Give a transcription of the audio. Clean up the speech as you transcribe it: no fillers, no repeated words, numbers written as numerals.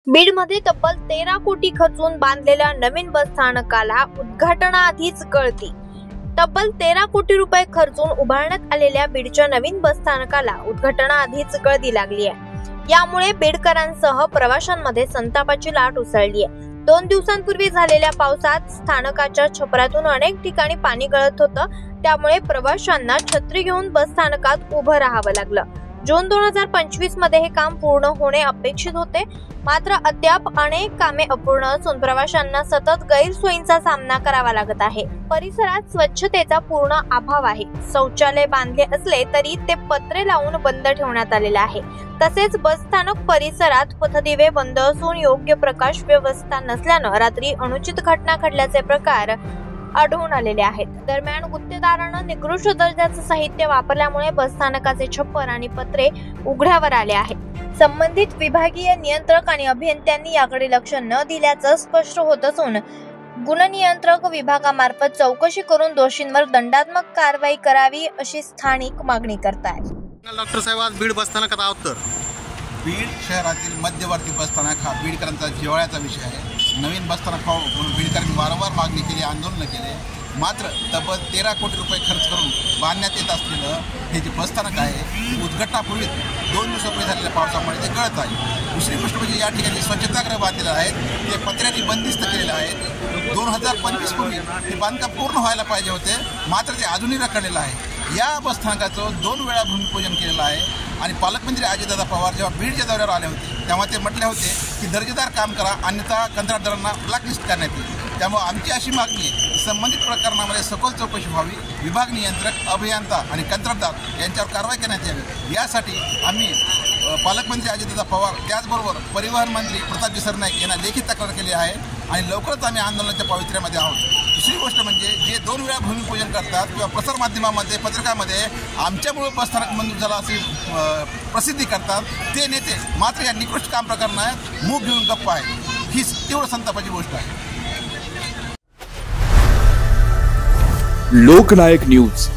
बीडमध्ये तब्बल 13 कोटी खर्चून बांधलेल्या नवीन बस स्थानकाला उद्घाटनाआधीच गळती। तब्बल 13 कोटी रुपये खर्चून उभारण्यात आलेल्या बीडच्या नवीन बस स्थानकाला उद्घाटनाआधीच गळती लागली आहे। यामुळे बीडकरांसह प्रवाशांमध्ये संतापाची लाट उसळली आहे। 2 दिवसांपूर्वी झालेल्या पावसात स्थानकाच्या छपरातून अनेक ठिकाणी पाणी गळत होतं, त्यामुळे प्रवाशांना छत्री घेऊन बस स्थानकात उभं राहावं लागलं। जून 2025 मध्ये हे काम पूर्ण होणे अपेक्षित होते, मात्र अद्याप अनेक कामे अपूर्ण असून प्रवाशांना सतत गैरसोयींचा सामना करावा लागत आहे। परिसरात स्वच्छतेचा पूर्ण अभाव आहे। शौचालय बांधले असले तरी ते पत्रे लावून बंद ठेवण्यात आलेले आहे। तसेच बसस्थानक परिसरात पथदिवे बंद असून योग्य प्रकाश व्यवस्था नसल्यानं रात्री अनुचित घटना घडल्याचे प्रकार आढळून आलेले आहेत। दरम्यान गुत्तेदारांना निकृष्ट दर्जाचं साहित्य वापरल्यामुळे बसस्थानकाचे छप्पर आणि पत्रे उघड्यावर आले आहेत। संबंधित विभागीय नियंत्रक आणि अभियंत्यांनी याकडे लक्ष न दिल्याचं स्पष्ट होत असून गुणनियंत्रक विभागामार्फत चौकशी करून दोषींवर दंडात्मक कारवाई करावी अशी स्थानिक मागणी करतायत। डॉक्टर साहेब, आज बीड बसस्थानकात आहोत तर बीड शहरातील मध्यवर्ती बसस्थानक हा बीडकरांचा जिव्हाळ्याचा विषय आहे। नवीन बसस्थानक म्हणून बीडकरांनी वारंवार मागणी केली, आंदोलन केले, मात्र तब्बल 13 कोटी रुपये खर्च करून बांधण्यात येत असलेलं हे जे बसस्थानक आहे उद्घाटनापूर्वी 2 दिवसापूर्वी झालेल्या पावसामुळे ते गळत आहे। दुसरी गोष्ट म्हणजे या ठिकाणी स्वच्छतागृह बांधलेलं आहेत, ते पत्र्यांनी बंदिस्त केलेलं आहे। 2025 पूर्वी ते बांधकाम पूर्ण व्हायला पाहिजे होते, मात्र ते अजूनही रखडलेलं आहे। या बसस्थानकाचं 2 वेळा भूमिपूजन केलेलं आहे आणि पालकमंत्री अजितदादा पवार जेव्हा बीडच्या दौऱ्यावर आले होते तेव्हा ते म्हटले होते की दर्जेदार काम करा, अन्यथा कंत्राटदारांना ब्लॅकलिस्ट करण्यात येईल। त्यामुळे आमची अशी मागणी आहे, संबंधित प्रकरणामध्ये सखोल चौकशी व्हावी, विभाग नियंत्रक, अभियंता आणि कंत्राटदार यांच्यावर कारवाई करण्यात यावी। यासाठी आम्ही पालकमंत्री अजितदादा पवार त्याचबरोबर परिवहन मंत्री प्रतापजी सरनाईक यांना लेखी तक्रार केली आहे आणि लवकरच आम्ही आंदोलनाच्या पावित्र्यामध्ये आहोत। दुसरी गोष्ट म्हणजे जे 2 वेळा भूमिपूजन करतात किंवा प्रसारमाध्यमामध्ये पत्रकामध्ये आमच्यामुळे बसस्थानक मंजूर झाला अशी प्रसिद्धी करतात, ते नेते मात्र या निकृष्ट काम प्रकरणात मूग घेऊन गप्प आहे। ही तीव्र संतापाची गोष्ट आहे। लोकनायक न्यूज